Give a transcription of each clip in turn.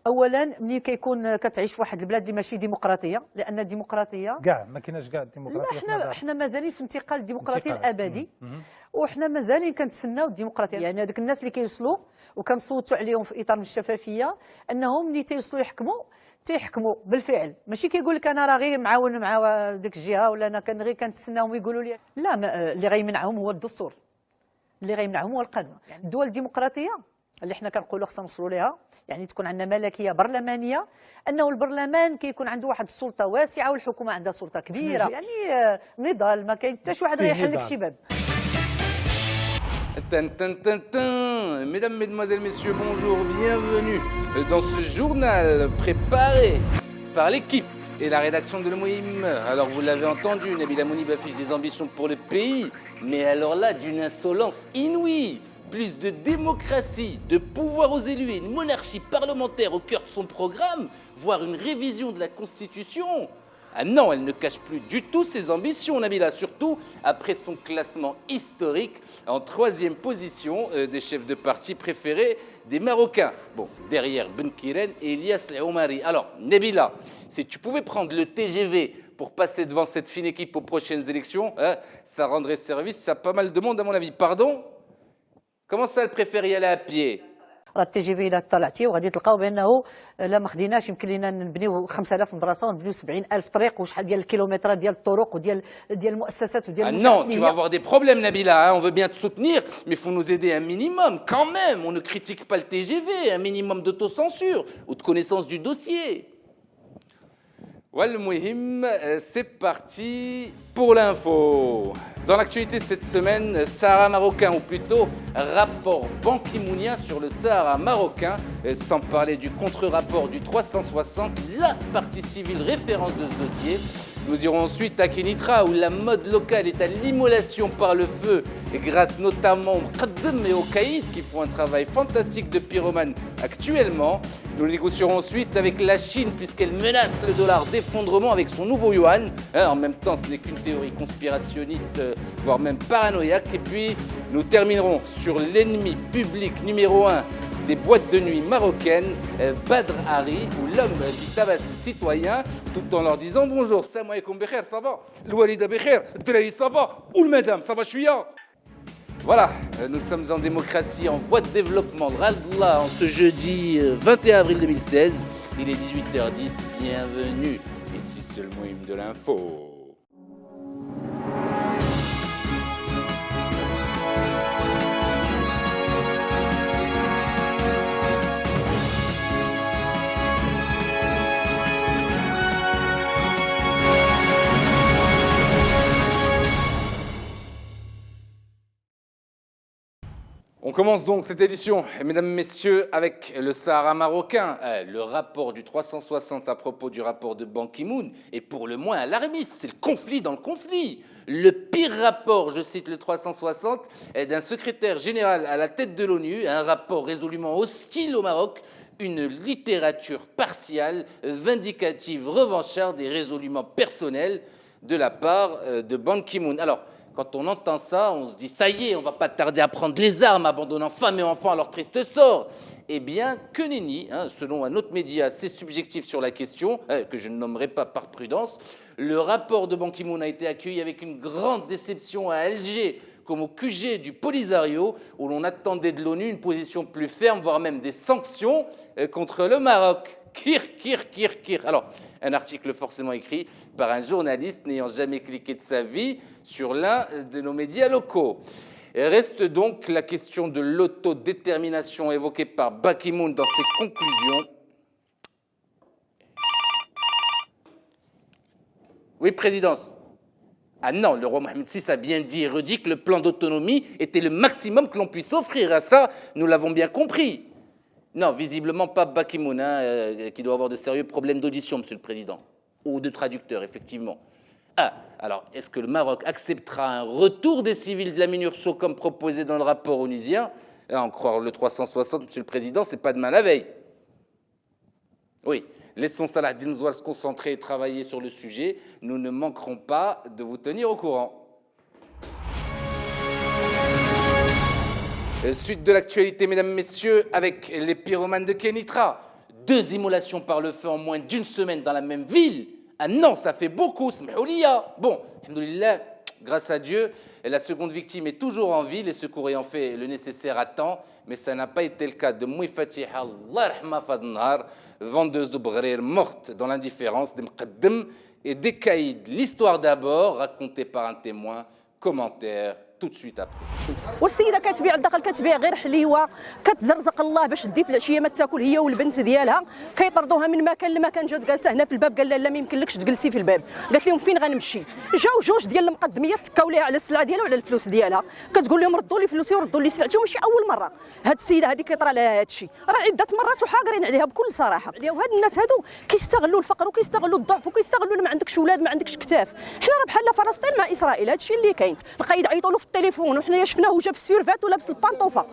اولا ملي كيكون كتعيش في واحد البلاد اللي ماشي ديمقراطيه، لان الديمقراطيه كاع ما كايناش كاع الديمقراطيه. لا حنا مازالين في انتقال الديمقراطيه الابدي، وحنا مازالين كنتسناو الديمقراطيه. يعني هذوك الناس اللي كيوصلوا وكنصوتوا عليهم في اطار من الشفافيه، انهم ملي تيوصلوا تيحكموا بالفعل، ماشي كيقول لك انا راه غير معاون مع ديك الجهه ولا انا كان غير كنتسناهم يقولوا لي لا. اللي غيمنعهم هو الدستور، اللي غيمنعهم هو القانون. يعني الدول الديمقراطيه اللي حنا كنقولوا خصنا نوصلوا ليها، يعني تكون عندنا ملكيه برلمانيه، انه البرلمان كيكون عنده واحد السلطه واسعه والحكومه عندها سلطه كبيره. يعني نضال، ما كاين حتى شي واحد غيحل لك شي باب. Mesdames, Mesdemoiselles, Messieurs, bonjour, bienvenue dans ce journal préparé par l'équipe et la rédaction de Le Moïm. Alors vous l'avez entendu, Nabila Mounib affiche des ambitions pour le pays, mais alors là d'une insolence inouïe. Plus de démocratie, de pouvoir aux élus et une monarchie parlementaire au cœur de son programme, voire une révision de la Constitution. Ah non, elle ne cache plus du tout ses ambitions, Nabila, surtout après son classement historique en 3e position des chefs de parti préférés des Marocains. Bon, derrière Ben Kiren et Elias Oumari. Alors, Nabila, si tu pouvais prendre le TGV pour passer devant cette fine équipe aux prochaines élections, ça rendrait service à pas mal de monde à mon avis. Pardon? Comment ça, elle préfère y aller à pied? راه التي جي في الا طلعتي وغادي تلقاو بانه لا ما خديناش يمكن لينا نبنيو 5000 مدرسه ونبنيو 70000 طريق وشحال ديال الكيلومترات ديال الطرق وديال المؤسسات وديال non, tu vas avoir des problèmes, Nabila, hein, on veut bien te soutenir, mais il faut nous aider un minimum, quand même. On ne critique pas le TGV, un minimum d'autocensure ou de connaissance du dossier. Ouais, le Mouhim, c'est parti pour l'info. Dans l'actualité cette semaine, Sahara marocain, ou plutôt rapport banquimounien sur le Sahara marocain, sans parler du contre-rapport du 360, la partie civile référence de ce dossier. Nous irons ensuite à Kénitra, où la mode locale est à l'immolation par le feu, grâce notamment aux Qaddam et aux Caïd, qui font un travail fantastique de pyromane actuellement. Nous négocierons ensuite avec la Chine, puisqu'elle menace le dollar d'effondrement avec son nouveau yuan. En même temps, ce n'est qu'une théorie conspirationniste, voire même paranoïaque. Et puis, nous terminerons sur l'ennemi public numéro 1 des boîtes de nuit marocaines, Badr Hari, ou l'homme qui tabasse les citoyens, tout en leur disant bonjour, salam alaikum bekher, ça va? L'oualida bekher, Drali, ça va? Ou le madame, ça va, chouïa? Voilà, nous sommes en démocratie, en voie de développement. Radla, en ce jeudi 21 avril 2016, il est 18h10, bienvenue. Ici, c'est le Mouhim de l'info. On commence donc cette édition, mesdames, messieurs, avec le Sahara marocain. Le rapport du 360 à propos du rapport de Ban Ki-moon est pour le moins alarmiste. C'est le conflit dans le conflit. Le pire rapport, je cite le 360, est d'un secrétaire général à la tête de l'ONU, un rapport résolument hostile au Maroc, une littérature partiale, vindicative, revancharde et résolument personnelle de la part de Ban Ki-moon. Alors, quand on entend ça, on se dit « ça y est, on ne va pas tarder à prendre les armes, abandonnant femmes et enfants à leur triste sort ». Eh bien, que nenni, selon un autre média assez subjectif sur la question, que je ne nommerai pas par prudence, le rapport de Ban Ki-moon a été accueilli avec une grande déception à Alger, comme au QG du Polisario, où l'on attendait de l'ONU une position plus ferme, voire même des sanctions contre le Maroc. Kir. Alors, un article forcément écrit par un journaliste n'ayant jamais cliqué de sa vie sur l'un de nos médias locaux. Et reste donc la question de l'autodétermination évoquée par Ban Ki-moon dans ses conclusions. Oui, Présidence. Ah non, le roi Mohamed VI a bien dit et redit que le plan d'autonomie était le maximum que l'on puisse offrir. À ça, nous l'avons bien compris. Non, visiblement pas Ban Ki-moon, qui doit avoir de sérieux problèmes d'audition, Monsieur le Président, ou de traducteur, effectivement. Alors, est-ce que le Maroc acceptera un retour des civils de la MINURSO comme proposé dans le rapport onusien? En croire le 360, Monsieur le Président, c'est pas demain la veille. Oui, laissons Salah Dinzouar se concentrer et travailler sur le sujet. Nous ne manquerons pas de vous tenir au courant. Suite de l'actualité, mesdames, messieurs, avec les pyromanes de Kénitra. 2 immolations par le feu en moins d'une semaine dans la même ville. Ah non, ça fait beaucoup, sm'houliya. Bon, alhamdoulilah, grâce à Dieu, la seconde victime est toujours en vie, les secours ayant fait le nécessaire à temps, mais ça n'a pas été le cas de Mouy Fatiha, Allah rahma fadnar, vendeuse de Bghrir morte dans l'indifférence, de Mqaddem et des caïds. L'histoire d'abord, racontée par un témoin, commentaire tout de suite après. والسيده كتبيع على الداخل كتبيع غير حليوه كتزرزق الله باش تدي في العشيه ما تاكل هي والبنت ديالها كيطردوها من مكان لمكان جات جالسه هنا في الباب قال لها لا ما يمكنلكش تجلسي في الباب قالت لهم فين غنمشي جاو جوج ديال المقدميات تكاو ليها على السلعه ديالها وعلى الفلوس ديالها كتقول لهم ردوا لي فلوسي وردوا لي سلعتي وماشي اول مره هاد السيده هذه كيطرى لها هذا الشيء راه عده مرات وحاضرين عليها بكل صراحه وهاد الناس هادو كيستغلوا الفقر وكيستغلوا الضعف وكيستغلوا ما عندكش اولاد ما عندكش كتاف حنا راه بحال فلسطين مع اسرائيل هاد الشيء اللي كاين القايد عيطوا له في التليفون وحنا شفناه وجاب السيرفات ولابس البانطوفه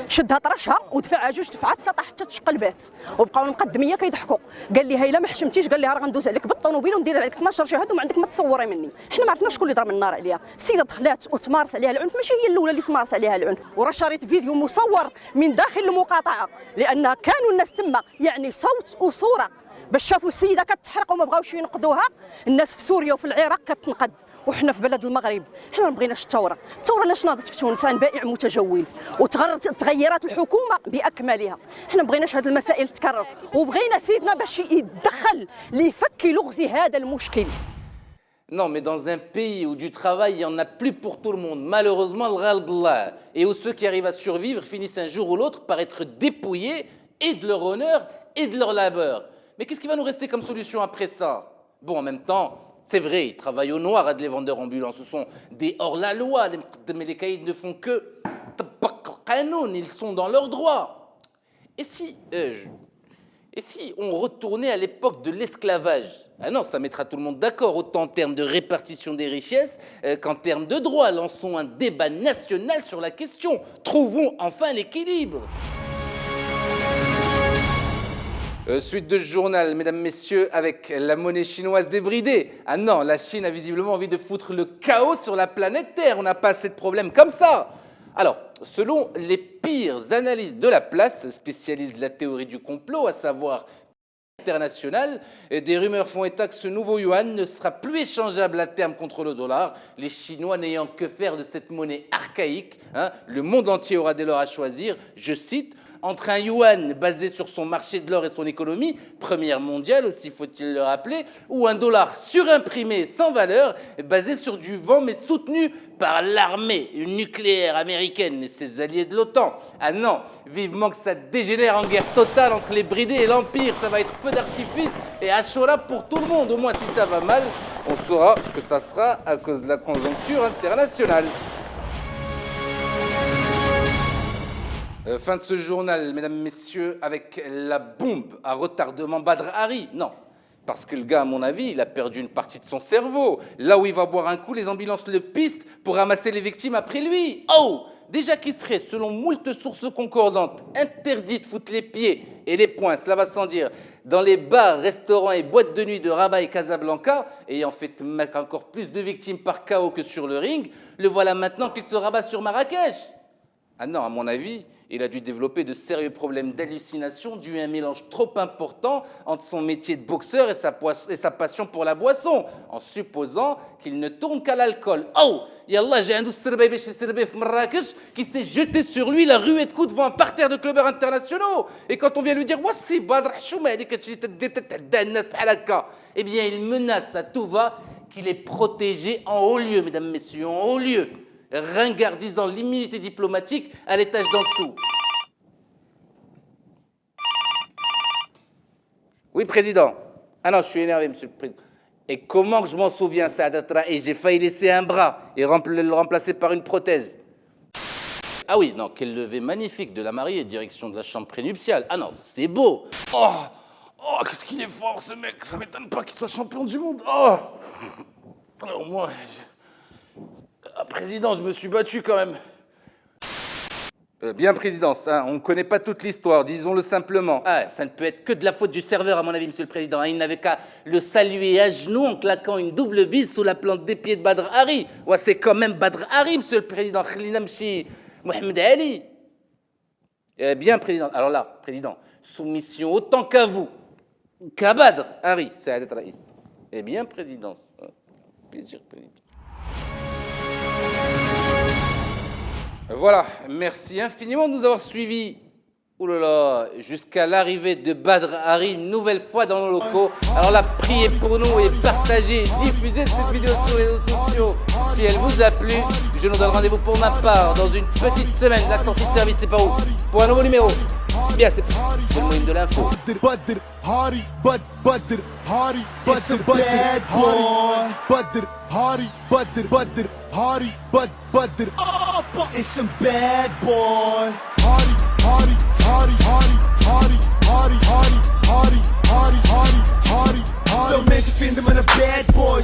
شدها طرشها ودفعها 2 دفعات حتى طاحت حتى تشقلبات وبقاو المقدميه كيضحكوا قال لي هاي لا ما حشمتيش قال لي راه غندوز عليك بالطوموبيل وندير عليك 12 شهاده وما عندك ما تصوري مني حنا ما عرفناش شكون اللي ضرب النار عليها السيده دخلات وتمارس عليها العنف ماشي هي الاولى اللي تمارس عليها العنف وراه شريط فيديو مصور من داخل المقاطعه لان كانوا الناس تما يعني صوت وصوره باش شافوا السيده كتحرق وما بغاوش ينقذوها الناس في سوريا وفي العراق كتنقذ وحنا في بلد المغرب حنا ما بغيناش الثوره علاش ناضت في تونس عن بائع متجول وتغيرت الحكومه باكملها حنا ما بغيناش هذه المسائل تكرر وبغينا سيدنا باش يتدخل ليفك لغز هذا المشكل. Non, mais dans un pays où du travail, il n'y en a plus pour tout le monde, malheureusement, le ghal d'Allah, et où ceux qui arrivent à survivre finissent un jour ou l'autre par être dépouillés et de leur honneur et de leur labeur. Mais qu'est-ce qui va nous rester comme solution après ça? Bon, en même temps, c'est vrai, ils travaillent au noir, les vendeurs ambulants. Ce sont des hors-la-loi. Les caïds ne font que... Ils sont dans leurs droits. Et si on retournait à l'époque de l'esclavage? Ah non, ça mettra tout le monde d'accord, autant en termes de répartition des richesses qu'en termes de droits. Lançons un débat national sur la question. Trouvons enfin l'équilibre. Suite de ce journal, mesdames, messieurs, avec la monnaie chinoise débridée. Ah non, la Chine a visiblement envie de foutre le chaos sur la planète Terre. On n'a pas assez de problèmes comme ça. Alors, selon les pires analystes de la place, spécialistes de la théorie du complot, à savoir international, des rumeurs font état que ce nouveau yuan ne sera plus échangeable à terme contre le dollar, les Chinois n'ayant que faire de cette monnaie archaïque. Le monde entier aura dès lors à choisir, je cite, entre un yuan basé sur son marché de l'or et son économie, première mondiale aussi faut-il le rappeler, ou un dollar surimprimé sans valeur, basé sur du vent mais soutenu par l'armée nucléaire américaine et ses alliés de l'OTAN. Ah non, vivement que ça dégénère en guerre totale entre les bridés et l'Empire, ça va être feu d'artifice et Ashura pour tout le monde. Au moins si ça va mal, on saura que ça sera à cause de la conjoncture internationale. Fin de ce journal, mesdames, messieurs, avec la bombe à retardement Badr Hari. Non, parce que le gars, à mon avis, il a perdu une partie de son cerveau. Là où il va boire un coup, les ambulances le pistent pour ramasser les victimes après lui. Oh! Déjà qu'il serait, selon moult sources concordantes, interdit de foutre les pieds et les poings, cela va sans dire, dans les bars, restaurants et boîtes de nuit de Rabat et Casablanca, ayant fait encore plus de victimes par chaos que sur le ring, le voilà maintenant qu'il se rabat sur Marrakech. Ah non, à mon avis, il a dû développer de sérieux problèmes d'hallucination dû à un mélange trop important entre son métier de boxeur et sa passion pour la boisson, en supposant qu'il ne tourne qu'à l'alcool. Oh, yallah, j'ai un douce Marrakech qui s'est jeté sur lui la ruée de coups devant un parterre de clubbers internationaux. Et quand on vient lui dire « Wassi Badr Chouma », eh bien, il menace à tout va qu'il est protégé en haut lieu, mesdames, messieurs, en haut lieu. Ringardisant l'immunité diplomatique à l'étage d'en dessous. Oui, Président. Ah non, je suis énervé, Monsieur le Président. Et comment que je m'en souviens, Saadatra, et j'ai failli laisser un bras et le remplacer par une prothèse. Ah oui, non, quelle levée magnifique de la mariée, direction de la chambre prénuptiale. Ah non, c'est beau. Oh, qu'est-ce qu'il est fort, ce mec. Ça m'étonne pas qu'il soit champion du monde. Oh. Alors moi... Président, je me suis battu quand même. Bien, Président, on ne connaît pas toute l'histoire, disons-le simplement. Ah, ça ne peut être que de la faute du serveur, à mon avis, Monsieur le Président. Il n'avait qu'à le saluer à genoux en claquant une double bise sous la plante des pieds de Badr Hari. Ouais, c'est quand même Badr Hari, Monsieur le Président. Khalina Mchi, Mohamed Ali. Bien, Président. Alors là, Président, soumission autant qu'à vous, qu'à Badr Hari Saadet Raïs. Eh bien, présidence. Plaisir, président. Voilà, merci infiniment de nous avoir suivis. Ouh là là, jusqu'à l'arrivée de Badr Hari une nouvelle fois dans nos locaux. Alors là, priez pour nous et partagez, diffusez cette vidéo sur les réseaux sociaux. Si elle vous a plu, je nous donne rendez-vous pour ma part dans une petite semaine. La sortie de service, c'est par où? Pour un nouveau numéro. Bien, c'est le moyen de l'info. Badr Hari, Badr Hari, it's a bad boy. Badr Hari, Badr Hari, Badr. It's a bad boy. Hari, Hari, Hari, Hari, Hari, Hari, Hari, Hari, Hari, Hari, Hari. Don't mention them on a bad boy.